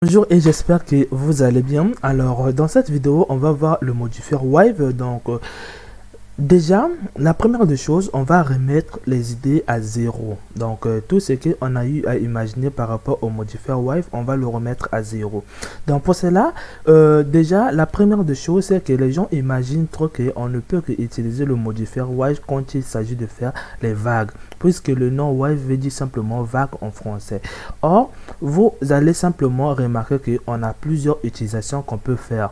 Bonjour et j'espère que vous allez bien. Alors, dans cette vidéo, on va voir le modifier Wave. Déjà, la première des choses, on va remettre les idées à zéro. Tout ce qu'on a eu à imaginer par rapport au modifier Wave, on va le remettre à zéro. Donc, pour cela, déjà, la première des choses, c'est que les gens imaginent trop qu'on ne peut que utiliser le modifier Wave quand il s'agit de faire les vagues, puisque le nom Wave veut dire simplement vague en français. Or, vous allez simplement remarquer qu'on a plusieurs utilisations qu'on peut faire.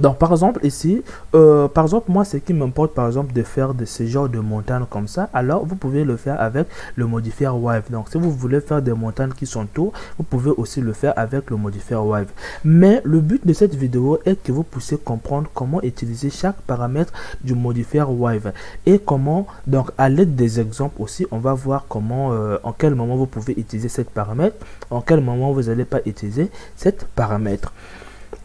Donc, par exemple, ici, moi, ce qui m'importe, par exemple, de faire de ce genre de montagnes comme ça, alors vous pouvez le faire avec le modifier Wave. Donc, si vous voulez faire des montagnes qui sont tours, vous pouvez aussi le faire avec le modifier Wave. Mais le but de cette vidéo est que vous puissiez comprendre comment utiliser chaque paramètre du modifier Wave et comment, donc, à l'aide des exemples aussi, on va voir comment, en quel moment vous pouvez utiliser cette paramètre, en quel moment vous n'allez pas utiliser cette paramètre.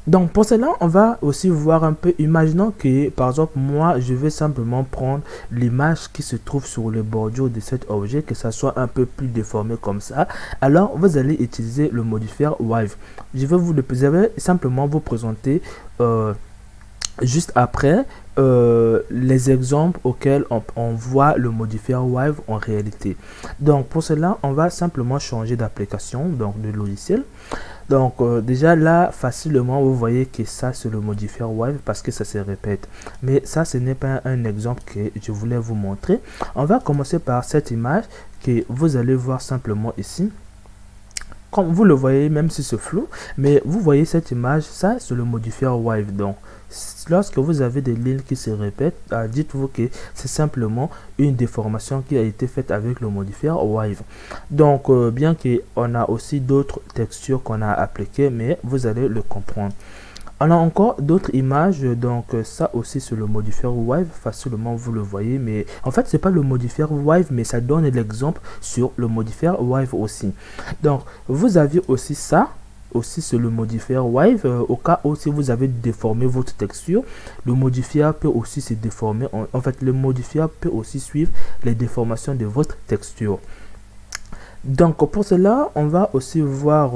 Donc pour cela, on va aussi voir un peu, imaginons que par exemple moi je vais simplement prendre l'image qui se trouve sur le bordure de cet objet, que ça soit un peu plus déformé comme ça. Alors vous allez utiliser le modifier Wave. Je vais simplement vous présenter juste après les exemples auxquels on voit le modifier Wave en réalité. Donc pour cela, on va simplement changer d'application, donc de logiciel. Déjà là, facilement, vous voyez que ça, c'est le modifier Wave parce que ça se répète. Mais ça, ce n'est pas un exemple que je voulais vous montrer. On va commencer par cette image que vous allez voir simplement ici. Comme vous le voyez, même si c'est flou, mais vous voyez cette image, ça, c'est le modifier Wave. Donc, lorsque vous avez des lignes qui se répètent, dites-vous que c'est simplement une déformation qui a été faite avec le modifier Wave. Donc, bien qu'on a aussi d'autres textures qu'on a appliquées, mais vous allez le comprendre. On a encore d'autres images, donc ça aussi c'est le modifier Wave, facilement vous le voyez, mais en fait c'est pas le modifier Wave, mais ça donne l'exemple sur le modifier Wave aussi. Donc vous avez aussi ça, aussi c'est le modifier Wave, au cas où si vous avez déformé votre texture, le modifier peut aussi se déformer, en fait le modifier peut aussi suivre les déformations de votre texture. Donc pour cela, on va aussi voir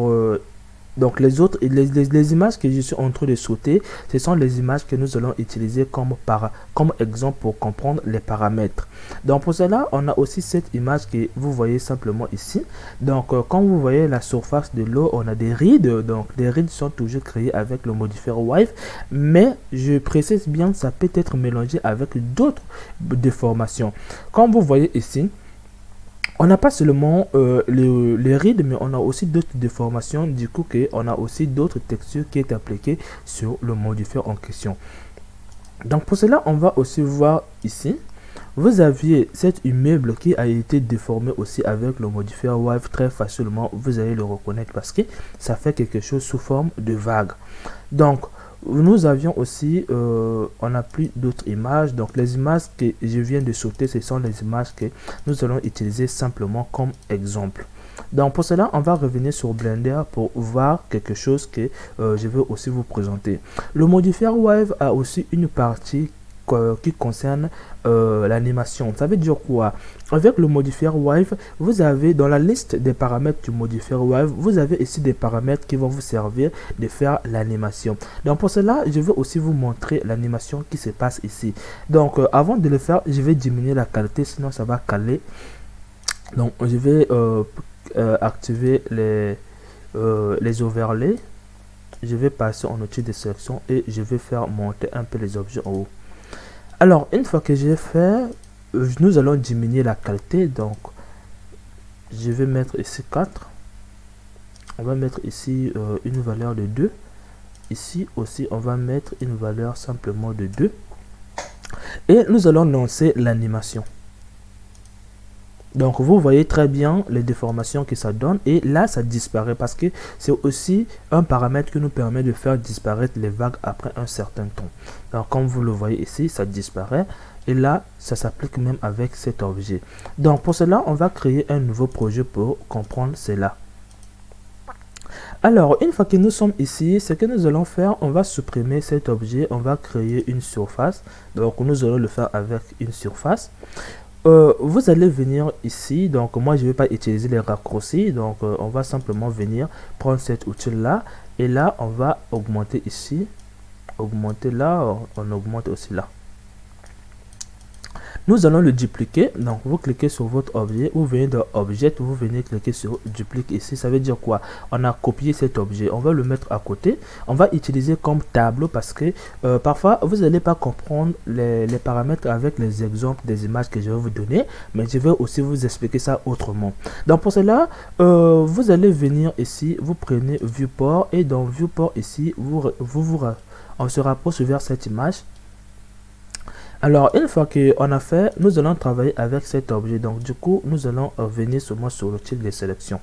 donc les images que je suis en train de sauter, ce sont les images que nous allons utiliser comme exemple pour comprendre les paramètres. Donc pour cela, on a aussi cette image que vous voyez simplement ici. Donc quand vous voyez la surface de l'eau, on a des rides. Donc les rides sont toujours créées avec le modifier Wave, mais je précise bien que ça peut être mélangé avec d'autres déformations. Comme vous voyez ici, on n'a pas seulement les rides, mais on a aussi d'autres déformations, du coup on a aussi d'autres textures qui est appliquées sur le modifier en question. Donc pour cela, on va aussi voir ici, vous aviez cet immeuble qui a été déformé aussi avec le modifier Wave. Très facilement, vous allez le reconnaître parce que ça fait quelque chose sous forme de vague. Donc nous avions aussi, on n'a plus d'autres images. Donc les images que je viens de sauter, ce sont les images que nous allons utiliser simplement comme exemple. Donc pour cela, on va revenir sur Blender pour voir quelque chose que je veux aussi vous présenter. Le modifier Wave a aussi une partie qui concerne l'animation. Ça veut dire quoi? Avec le modifier Wave, vous avez dans la liste des paramètres du modifier Wave, vous avez ici des paramètres qui vont vous servir de faire l'animation. Donc pour cela, je vais aussi vous montrer l'animation qui se passe ici. Donc avant de le faire, je vais diminuer la qualité, sinon ça va caler. Donc je vais activer les overlays. Je vais passer en outil de sélection et je vais faire monter un peu les objets en haut. Alors, une fois que j'ai fait, nous allons diminuer la qualité. Donc, je vais mettre ici 4. On va mettre ici une valeur de 2. Ici aussi, on va mettre une valeur simplement de 2. Et nous allons lancer l'animation. Donc, vous voyez très bien les déformations que ça donne. Et là, ça disparaît parce que c'est aussi un paramètre qui nous permet de faire disparaître les vagues après un certain temps. Donc, comme vous le voyez ici, ça disparaît. Et là, ça s'applique même avec cet objet. Donc, pour cela, on va créer un nouveau projet pour comprendre cela. Alors, une fois que nous sommes ici, ce que nous allons faire, on va supprimer cet objet. On va créer une surface. Donc, nous allons le faire avec une surface. vous allez venir ici. Donc moi je vais pas utiliser les raccourcis, donc on va simplement venir prendre cet outil là, et là on va augmenter ici, augmenter là, on augmente aussi là. Nous allons le dupliquer. Donc vous cliquez sur votre objet, vous venez dans Object, vous venez cliquer sur Duplique ici. Ça veut dire quoi? On a copié cet objet, on va le mettre à côté. On va utiliser comme tableau parce que parfois vous n'allez pas comprendre les paramètres avec les exemples des images que je vais vous donner, mais je vais aussi vous expliquer ça autrement. Donc pour cela, vous allez venir ici, vous prenez Viewport, et dans Viewport ici, on se rapproche vers cette image. Alors, une fois qu'on a fait, nous allons travailler avec cet objet. Donc, du coup, nous allons revenir seulement sur le type de sélection.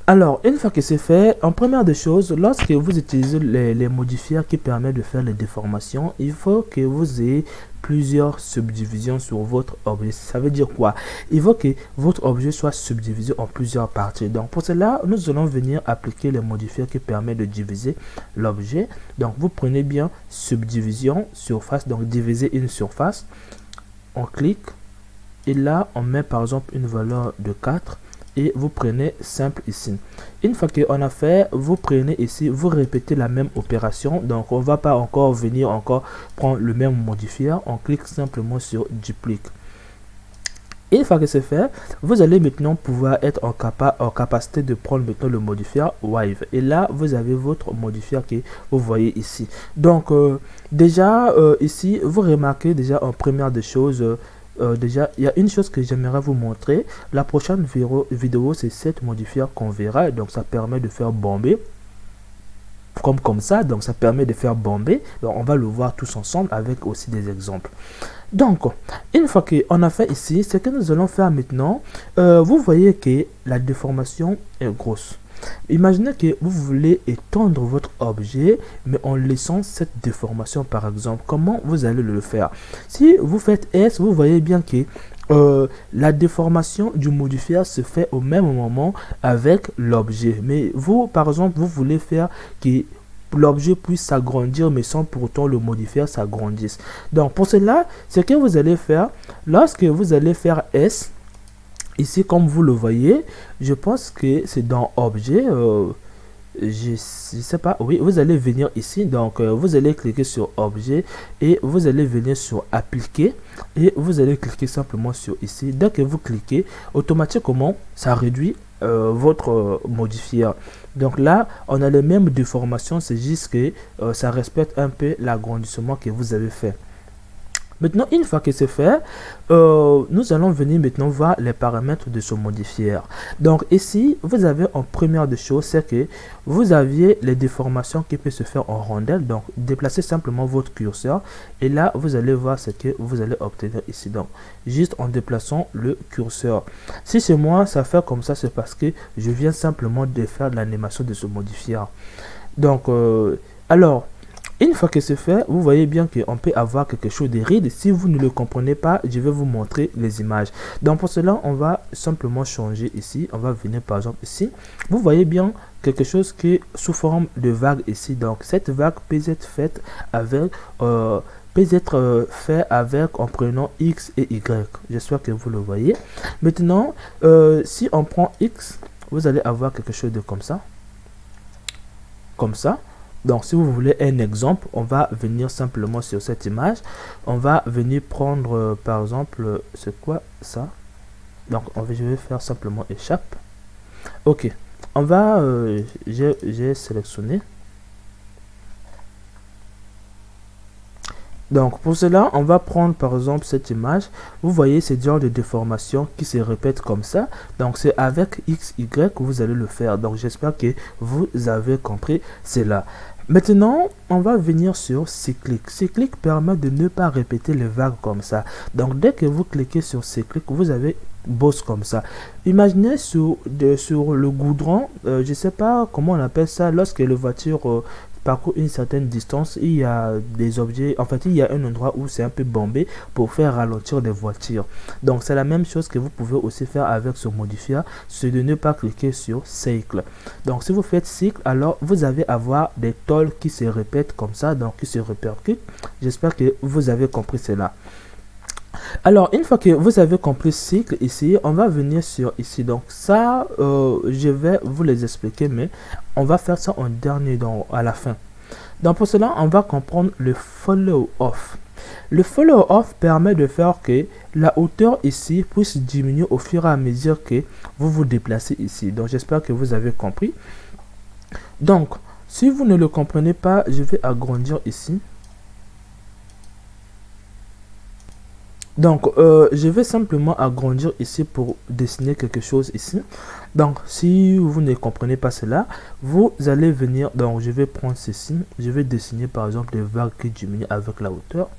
Alors, une fois que c'est fait, en première des choses, lorsque vous utilisez les modifiers qui permettent de faire les déformations, il faut que vous ayez plusieurs subdivisions sur votre objet. Ça veut dire quoi? Il faut que votre objet soit subdivisé en plusieurs parties. Donc, pour cela, nous allons venir appliquer les modifiers qui permettent de diviser l'objet. Donc, vous prenez bien subdivision, surface, donc diviser une surface. On clique et là, on met par exemple une valeur de 4. Et vous prenez simple ici. Une fois qu'on a fait, vous prenez ici, vous répétez la même opération. Donc on va pas encore venir prendre le même modifier. On clique simplement sur duplique. Une fois que c'est fait, vous allez maintenant pouvoir être en capacité de prendre maintenant le modifier Wave. Et là, vous avez votre modifier que vous voyez ici. Donc déjà ici, vous remarquez déjà en première des choses. Déjà, il y a une chose que j'aimerais vous montrer. La prochaine vidéo, c'est cette modifier qu'on verra. Donc, ça permet de faire bomber. Comme ça. Donc, ça permet de faire bomber. Donc, on va le voir tous ensemble avec aussi des exemples. Donc, une fois qu'on a fait ici, ce que nous allons faire maintenant, vous voyez que la déformation est grosse. Imaginez que vous voulez étendre votre objet, mais en laissant cette déformation par exemple. Comment vous allez le faire? Si vous faites S, vous voyez bien que la déformation du modifier se fait au même moment avec l'objet. Mais vous, par exemple, vous voulez faire que l'objet puisse s'agrandir, mais sans pour autant le modifier s'agrandisse. Donc pour cela, ce que vous allez faire, lorsque vous allez faire S, ici, comme vous le voyez, je pense que c'est dans objet. Je sais pas. Oui, vous allez venir ici. Donc, vous allez cliquer sur objet et vous allez venir sur appliquer et vous allez cliquer simplement sur ici. Dès que vous cliquez, automatiquement, ça réduit votre modifier. Donc là, on a les mêmes déformations. C'est juste que ça respecte un peu l'agrandissement que vous avez fait. Maintenant, une fois que c'est fait, nous allons venir maintenant voir les paramètres de ce modifier. Donc ici, vous avez en première des choses, c'est que vous aviez les déformations qui peuvent se faire en rondelle. Donc, déplacez simplement votre curseur et là, vous allez voir ce que vous allez obtenir ici. Donc, juste en déplaçant le curseur. Si c'est moi, ça fait comme ça, c'est parce que je viens simplement de faire de l'animation de ce modifier. Donc, alors, une fois que c'est fait, vous voyez bien qu'on peut avoir quelque chose de ride. Si vous ne le comprenez pas, je vais vous montrer les images. Donc pour cela, on va simplement changer ici. On va venir par exemple ici. Vous voyez bien quelque chose qui est sous forme de vague ici. Donc cette vague peut être faite avec... en prenant X et Y. J'espère que vous le voyez. Maintenant, si on prend X, vous allez avoir quelque chose de comme ça. Comme ça. Donc, si vous voulez un exemple, on va venir simplement sur cette image. On va venir prendre, par exemple, c'est quoi ça? Donc, je vais faire simplement échappe. Ok, on va, j'ai sélectionné. Donc, pour cela, on va prendre par exemple cette image. Vous voyez ce genre de déformation qui se répète comme ça. Donc, c'est avec X, Y que vous allez le faire. Donc, j'espère que vous avez compris cela. Maintenant, on va venir sur cyclique. Cyclique permet de ne pas répéter les vagues comme ça. Donc, dès que vous cliquez sur cyclique, vous avez bosse comme ça. Imaginez sur le goudron, je ne sais pas comment on appelle ça, lorsque la voiture parcourt une certaine distance, il y a des objets, en fait il y a un endroit où c'est un peu bombé pour faire ralentir les voitures. Donc c'est la même chose que vous pouvez aussi faire avec ce modifier, c'est de ne pas cliquer sur cycle. Donc si vous faites cycle, alors vous allez avoir des tôles qui se répètent comme ça, donc qui se répercutent. J'espère que vous avez compris cela. Alors, une fois que vous avez compris cycle ici, on va venir sur ici. Donc ça, je vais vous les expliquer, mais on va faire ça en dernier, donc à la fin. Donc pour cela, on va comprendre le follow-off. Le follow-off permet de faire que la hauteur ici puisse diminuer au fur et à mesure que vous vous déplacez ici. Donc j'espère que vous avez compris. Donc, si vous ne le comprenez pas, je vais agrandir ici. Donc, je vais simplement agrandir ici pour dessiner quelque chose ici. Donc, si vous ne comprenez pas cela, vous allez venir. Donc, je vais prendre ceci. Je vais dessiner par exemple des vagues qui diminuent avec la hauteur.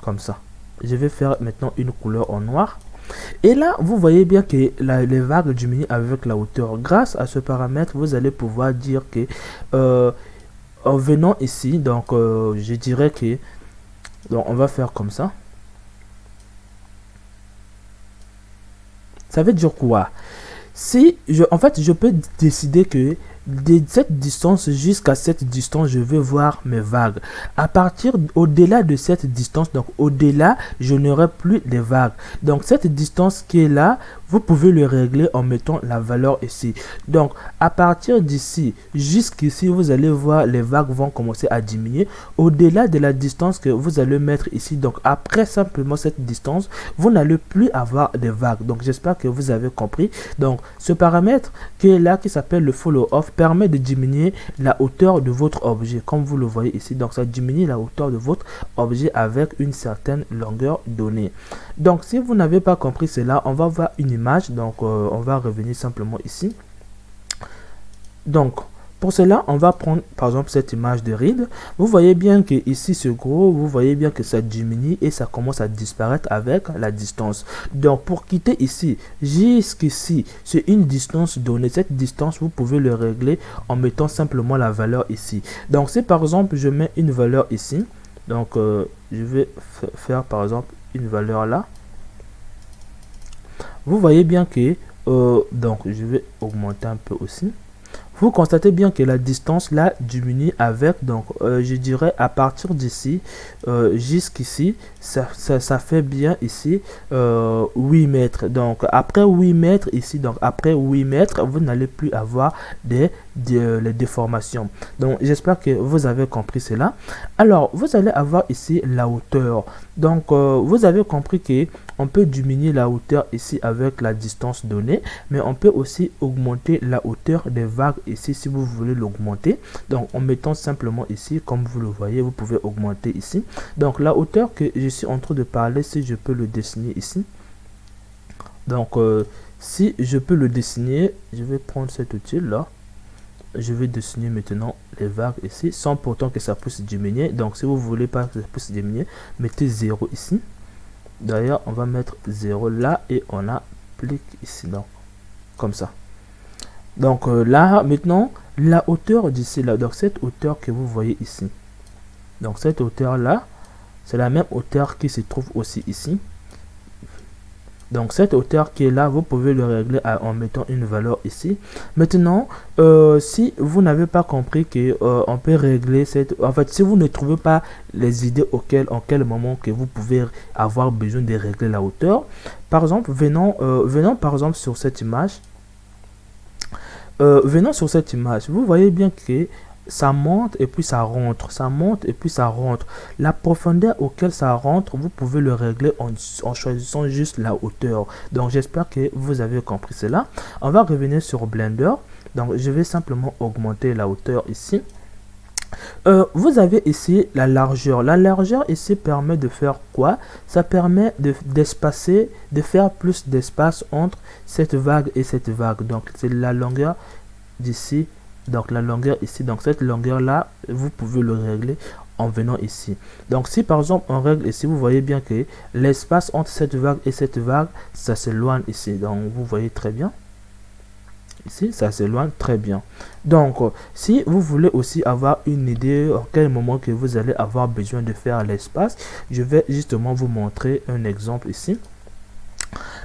Comme ça. Je vais faire maintenant une couleur en noir. Et là, vous voyez bien que les vagues diminuent avec la hauteur. Grâce à ce paramètre, vous allez pouvoir dire que en venant ici, donc je dirais que donc on va faire comme ça. Ça veut dire quoi? Si en fait, je peux décider que de cette distance jusqu'à cette distance, je vais voir mes vagues. À partir au-delà de cette distance, donc au-delà, je n'aurai plus les vagues. Donc cette distance qui est là, vous pouvez le régler en mettant la valeur ici. Donc à partir d'ici jusqu'ici, vous allez voir les vagues vont commencer à diminuer. Au-delà de la distance que vous allez mettre ici, donc après simplement cette distance, vous n'allez plus avoir de vagues. Donc j'espère que vous avez compris. Donc ce paramètre qui est là, qui s'appelle le follow-off, permet de diminuer la hauteur de votre objet, comme vous le voyez ici. Donc ça diminue la hauteur de votre objet avec une certaine longueur donnée. Donc si vous n'avez pas compris cela, on va voir une image. Donc on va revenir simplement ici. Donc pour cela, on va prendre par exemple cette image de ride. Vous voyez bien que ici c'est gros, vous voyez bien que ça diminue et ça commence à disparaître avec la distance. Donc pour quitter ici jusqu'ici, c'est une distance donnée. Cette distance, vous pouvez le régler en mettant simplement la valeur ici. Donc si par exemple je mets une valeur ici, donc je vais faire par exemple une valeur là. Vous voyez bien que donc je vais augmenter un peu aussi. Vous constatez bien que la distance là diminue avec, donc je dirais à partir d'ici jusqu'ici, ça fait bien ici 8 mètres. Donc après 8 mètres ici, donc après 8 mètres, vous n'allez plus avoir les déformations. Donc j'espère que vous avez compris cela. Alors vous allez avoir ici la hauteur. Donc vous avez compris que on peut diminuer la hauteur ici avec la distance donnée, mais on peut aussi augmenter la hauteur des vagues ici si vous voulez l'augmenter. Donc en mettant simplement ici, comme vous le voyez, vous pouvez augmenter ici. Donc la hauteur que je suis en train de parler, si je peux le dessiner ici. Donc si je peux le dessiner, je vais prendre cet outil là. Je vais dessiner maintenant les vagues ici, sans pourtant que ça puisse diminuer. Donc si vous voulez pas que ça puisse diminuer, mettez 0 ici. D'ailleurs, on va mettre 0 là et on applique ici, donc comme ça. Donc là, maintenant, la hauteur d'ici là, donc cette hauteur que vous voyez ici. Donc cette hauteur là, c'est la même hauteur qui se trouve aussi ici. Donc cette hauteur qui est là, vous pouvez le régler en mettant une valeur ici. Maintenant, si vous n'avez pas compris que on peut régler cette... En fait, si vous ne trouvez pas les idées en quel moment que vous pouvez avoir besoin de régler la hauteur, par exemple, venons par exemple sur cette image. Venons sur cette image. Vous voyez bien que ça monte et puis ça rentre, ça monte et puis ça rentre. La profondeur auquel ça rentre, vous pouvez le régler en choisissant juste la hauteur. Donc j'espère que vous avez compris cela. On va revenir sur Blender. Donc je vais simplement augmenter la hauteur ici. Vous avez ici la largeur. La largeur ici permet de faire quoi? Ça permet d'espacer, de faire plus d'espace entre cette vague et cette vague. Donc c'est la longueur d'ici. Donc la longueur ici, donc cette longueur là, vous pouvez le régler en venant ici. Donc si par exemple on règle ici, vous voyez bien que l'espace entre cette vague et cette vague, ça s'éloigne ici. Donc vous voyez très bien. Ici, ça s'éloigne très bien. Donc, si vous voulez aussi avoir une idée en quel moment que vous allez avoir besoin de faire l'espace, je vais justement vous montrer un exemple ici.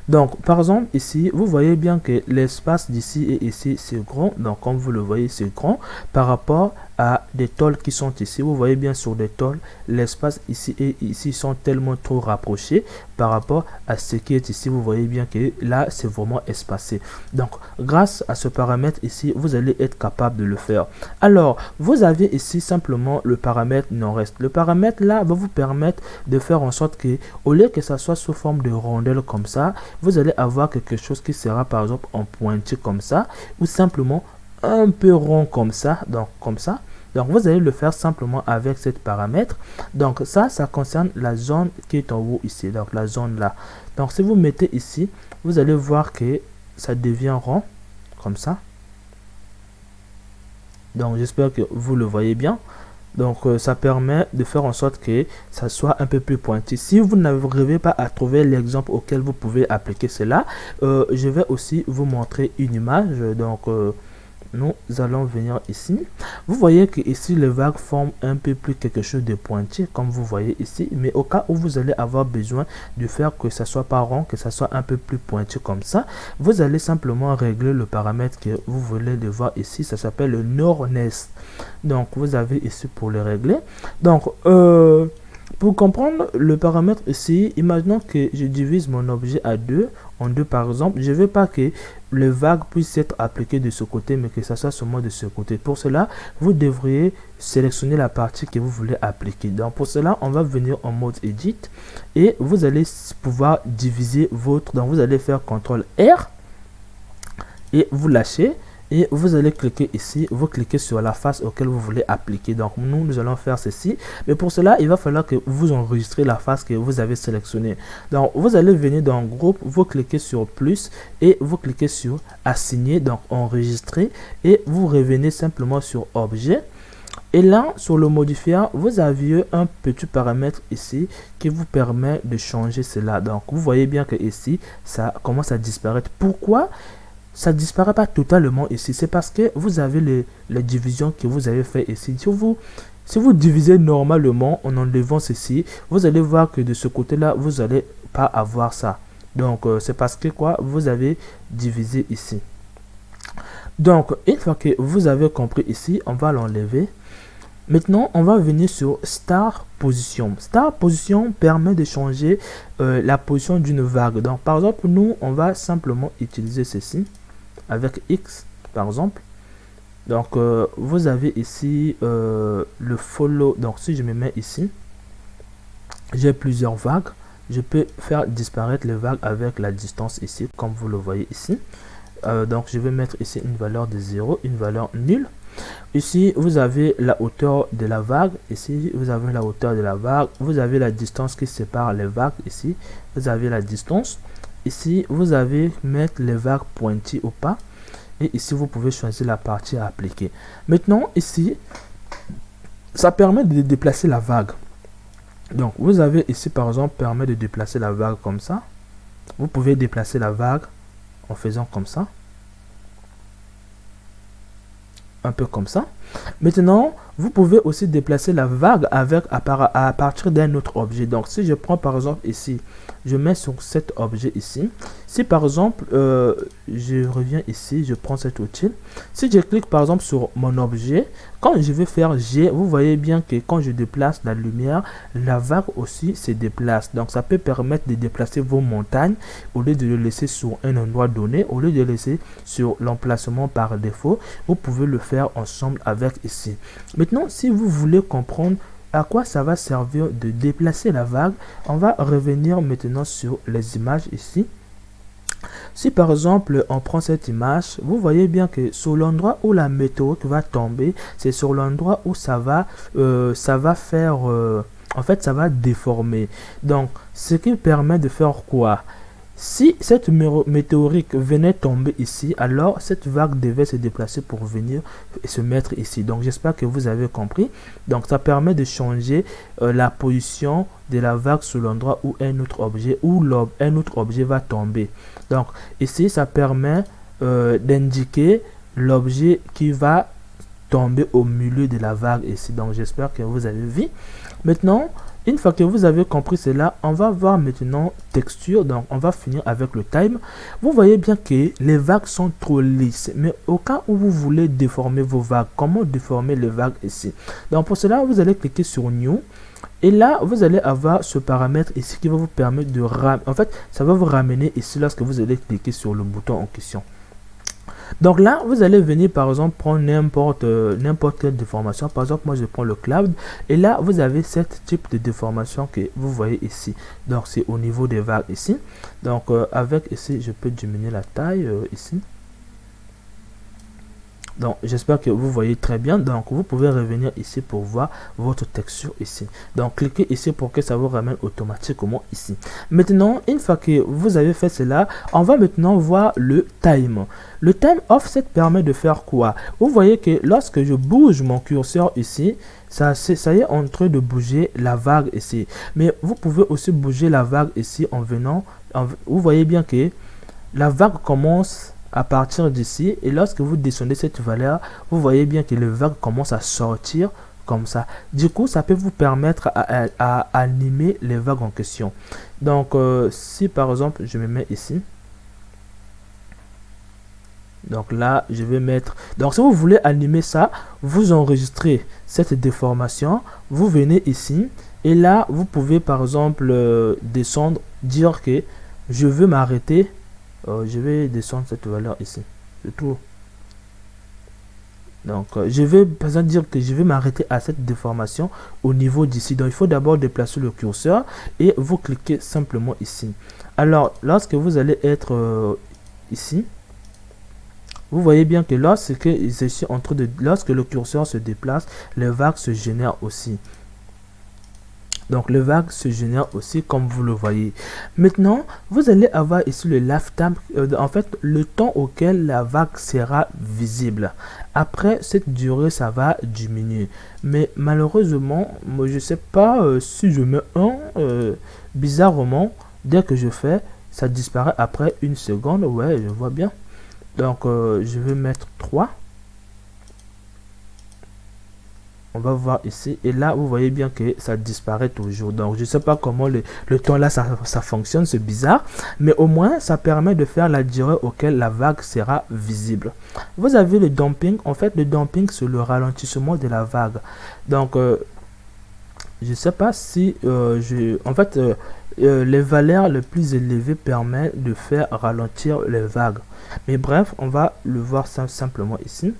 Donc, par exemple, ici, vous voyez bien que l'espace d'ici et ici, c'est grand. Donc, comme vous le voyez, c'est grand par rapport à des tôles qui sont ici. Vous voyez bien sur des tôles, l'espace ici et ici sont tellement trop rapprochés par rapport à ce qui est ici. Vous voyez bien que là, c'est vraiment espacé. Donc, grâce à ce paramètre ici, vous allez être capable de le faire. Alors, vous avez ici simplement le paramètre non-reste. Le paramètre là va vous permettre de faire en sorte que, au lieu que ça soit sous forme de rondelle comme ça, vous allez avoir quelque chose qui sera par exemple en pointu comme ça, ou simplement un peu rond comme ça, donc comme ça. Donc vous allez le faire simplement avec cette paramètre. Donc ça concerne la zone qui est en haut ici, donc la zone là. Donc si vous mettez ici, vous allez voir que ça devient rond comme ça. Donc j'espère que vous le voyez bien. Donc ça permet de faire en sorte que ça soit un peu plus pointu. Si vous n'arrivez pas à trouver l'exemple auquel vous pouvez appliquer cela, je vais aussi vous montrer une image. Donc nous allons venir ici. Vous voyez que ici les vagues forment un peu plus quelque chose de pointu comme vous voyez ici, mais au cas où vous allez avoir besoin de faire que ça soit pas rond, que ça soit un peu plus pointu comme ça, vous allez simplement régler le paramètre que vous voulez le voir ici. Ça s'appelle le nord-est. Donc vous avez ici pour le régler. Donc pour comprendre le paramètre ici, imaginons que je divise mon objet en deux par exemple. Je ne veux pas que les vagues puissent être appliquées de ce côté, mais que ça soit seulement de ce côté. Pour cela, vous devriez sélectionner la partie que vous voulez appliquer. Donc pour cela, on va venir en mode Edit et vous allez pouvoir diviser votre... Donc vous allez faire CTRL R et vous lâchez. Et vous allez cliquer ici, vous cliquez sur la face auquel vous voulez appliquer. Donc nous allons faire ceci. Mais pour cela, il va falloir que vous enregistrez la face que vous avez sélectionnée. Donc vous allez venir dans groupe, vous cliquez sur plus et vous cliquez sur assigner, donc enregistrer. Et vous revenez simplement sur objet. Et là, sur le modifier, vous aviez un petit paramètre ici qui vous permet de changer cela. Donc vous voyez bien que ici, ça commence à disparaître. Pourquoi ça disparaît pas totalement ici? C'est parce que vous avez les divisions que vous avez fait ici. Si vous divisez normalement en enlevant ceci, vous allez voir que de ce côté là vous n'allez pas avoir ça. Donc c'est parce que quoi, vous avez divisé ici. Donc une fois que vous avez compris ici, on va l'enlever. Maintenant on va venir sur Start Position. Start Position permet de changer la position d'une vague. Donc par exemple, nous on va simplement utiliser ceci avec X par exemple. Donc vous avez ici le follow. Donc si je me mets ici, j'ai plusieurs vagues. Je peux faire disparaître les vagues avec la distance ici, comme vous le voyez ici. Donc je vais mettre ici une valeur de 0, une valeur nulle. Ici vous avez la hauteur de la vague. Ici vous avez la hauteur de la vague. Vous avez la distance qui sépare les vagues. Ici vous avez la distance. Ici vous avez mettre les vagues pointues ou pas. Et ici vous pouvez choisir la partie à appliquer. Maintenant ici ça permet de déplacer la vague. Donc vous avez ici par exemple permet de déplacer la vague comme ça. Vous pouvez déplacer la vague en faisant comme ça, un peu comme ça. Maintenant vous pouvez aussi déplacer la vague avec à partir d'un autre objet. Donc si je prends par exemple ici, je mets sur cet objet ici. Si par exemple je reviens ici, je prends cet outil. Si je clique par exemple sur mon objet, quand je vais faire G, vous voyez bien que quand je déplace la lumière, la vague aussi se déplace. Donc ça peut permettre de déplacer vos montagnes au lieu de le laisser sur un endroit donné, au lieu de le laisser sur l'emplacement par défaut. Vous pouvez le faire ensemble avec ici. Maintenant, si vous voulez comprendre à quoi ça va servir de déplacer la vague, on va revenir maintenant sur les images ici. Si par exemple on prend cette image, vous voyez bien que sur l'endroit où la météorite va tomber, c'est sur l'endroit où ça va faire en fait ça va déformer. Donc ce qui permet de faire quoi? Si cette météorite venait tomber ici, alors cette vague devait se déplacer pour venir se mettre ici. Donc j'espère que vous avez compris. Donc ça permet de changer la position de la vague sur l'endroit où un autre objet va tomber. Donc ici ça permet d'indiquer l'objet qui va tomber au milieu de la vague ici. Donc j'espère que vous avez vu. Maintenant Une fois que vous avez compris cela, on va voir maintenant texture. Donc, on va finir avec le time. Vous voyez bien que les vagues sont trop lisses. Mais au cas où vous voulez déformer vos vagues, comment déformer les vagues ici? Donc, pour cela, vous allez cliquer sur New. Et là, vous allez avoir ce paramètre ici qui va vous permettre de ramener. En fait, ça va vous ramener ici lorsque vous allez cliquer sur le bouton en question. Donc là, vous allez venir par exemple prendre n'importe quelle déformation. Par exemple, moi je prends le cloud. Et là, vous avez ce type de déformation que vous voyez ici. Donc c'est au niveau des vagues ici. Donc avec ici, je peux diminuer la taille ici. Donc j'espère que vous voyez très bien. Donc vous pouvez revenir ici pour voir votre texture ici. Donc cliquez ici pour que ça vous ramène automatiquement ici. Maintenant, une fois que vous avez fait cela, on va maintenant voir le time. Le time offset permet de faire quoi? Vous voyez que lorsque je bouge mon curseur ici, ça y est en train de bouger la vague ici. Mais vous pouvez aussi bouger la vague ici en venant. Vous voyez bien que la vague commence à partir d'ici, et lorsque vous descendez cette valeur, vous voyez bien que le vague commence à sortir comme ça. Du coup, ça peut vous permettre à animer les vagues en question. Donc si par exemple je me mets ici, donc là je vais mettre, donc si vous voulez animer ça, vous enregistrez cette déformation, vous venez ici et là vous pouvez par exemple descendre, dire que je veux m'arrêter. Je vais descendre cette valeur ici, c'est tout. Donc je vais par exemple dire que je vais m'arrêter à cette déformation au niveau d'ici. Donc il faut d'abord déplacer le curseur et vous cliquez simplement ici. Alors lorsque vous allez être ici, vous voyez bien que lorsque le curseur se déplace, les vagues se génèrent aussi. Donc le vague se génère aussi comme vous le voyez. Maintenant, vous allez avoir ici le lifetime, en fait le temps auquel la vague sera visible. Après cette durée, ça va diminuer. Mais malheureusement, moi je sais pas si je mets 1, bizarrement, dès que je fais, ça disparaît après 1 seconde. Ouais, je vois bien. Donc je vais mettre 3. On va voir ici et là vous voyez bien que ça disparaît toujours. Donc je sais pas comment le temps là ça fonctionne, c'est bizarre, mais au moins ça permet de faire la durée auquel la vague sera visible. Vous avez le damping. En fait le damping c'est le ralentissement de la vague. Donc je sais pas si les valeurs les plus élevées permettent de faire ralentir les vagues, mais bref on va le voir simplement ici.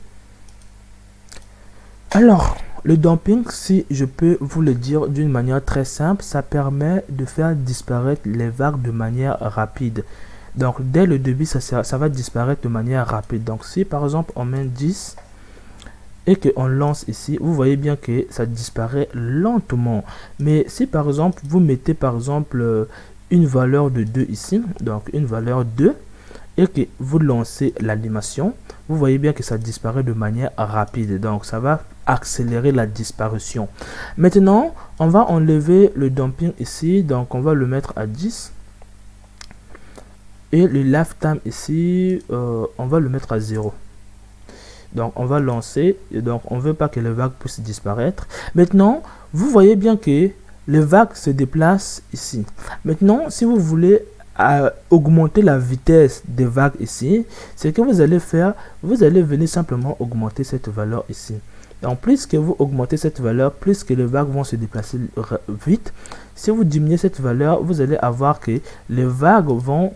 Alors le damping, si je peux vous le dire d'une manière très simple, ça permet de faire disparaître les vagues de manière rapide. Donc dès le début, ça va disparaître de manière rapide. Donc si par exemple on met 10 et qu'on lance ici, vous voyez bien que ça disparaît lentement. Mais si par exemple vous mettez par exemple une valeur de 2 ici, donc une valeur 2, et que vous lancez l'animation, vous voyez bien que ça disparaît de manière rapide. Donc ça va accélérer la disparition. Maintenant, on va enlever le damping ici. Donc on va le mettre à 10. Et le lifetime ici, on va le mettre à 0. Donc on va lancer. Et donc on ne veut pas que les vagues puissent disparaître. Maintenant, vous voyez bien que les vagues se déplacent ici. Maintenant, si vous voulez augmenter la vitesse des vagues ici, ce que vous allez faire, vous allez venir simplement augmenter cette valeur ici. Donc plus que vous augmentez cette valeur, plus que les vagues vont se déplacer vite. Si vous diminuez cette valeur, vous allez avoir que les vagues vont,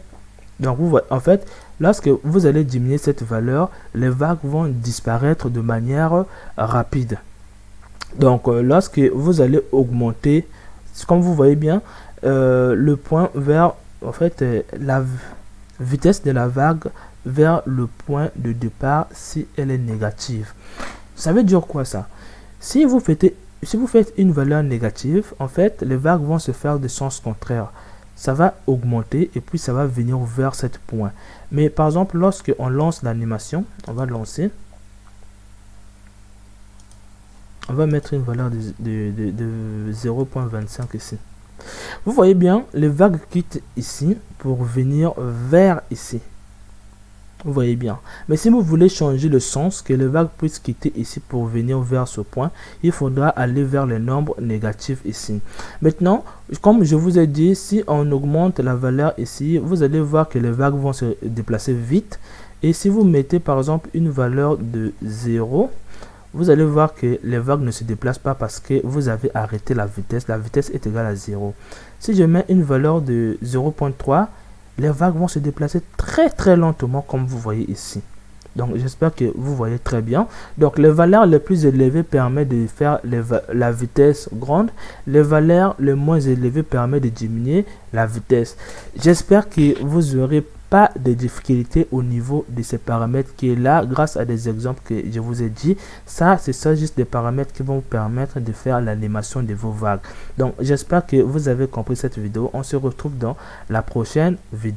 donc en fait lorsque vous allez diminuer cette valeur, les vagues vont disparaître de manière rapide. Donc lorsque vous allez augmenter, comme vous voyez bien, le point vers en fait la vitesse de la vague vers le point de départ si elle est négative. Ça veut dire quoi ça? Si vous faites une valeur négative, en fait les vagues vont se faire de sens contraire. Ça va augmenter et puis ça va venir vers cet point. Mais par exemple lorsque on lance l'animation, on va lancer, on va mettre une valeur de 0.25 ici. Vous voyez bien, les vagues quittent ici pour venir vers ici. Vous voyez bien. Mais si vous voulez changer le sens, que le vague puisse quitter ici pour venir vers ce point, il faudra aller vers les nombres négatifs ici. Maintenant, comme je vous ai dit, si on augmente la valeur ici, vous allez voir que les vagues vont se déplacer vite. Et si vous mettez par exemple une valeur de 0, vous allez voir que les vagues ne se déplacent pas parce que vous avez arrêté la vitesse. La vitesse est égale à 0. Si je mets une valeur de 0.3, les vagues vont se déplacer très lentement comme vous voyez ici. Donc j'espère que vous voyez très bien. Donc les valeurs les plus élevées permettent de faire la vitesse grande. Les valeurs les moins élevées permettent de diminuer la vitesse. J'espère que vous aurez pas de difficultés au niveau de ces paramètres qui est là grâce à des exemples que je vous ai dit. Ça, c'est ça juste des paramètres qui vont vous permettre de faire l'animation de vos vagues. Donc j'espère que vous avez compris cette vidéo. On se retrouve dans la prochaine vidéo.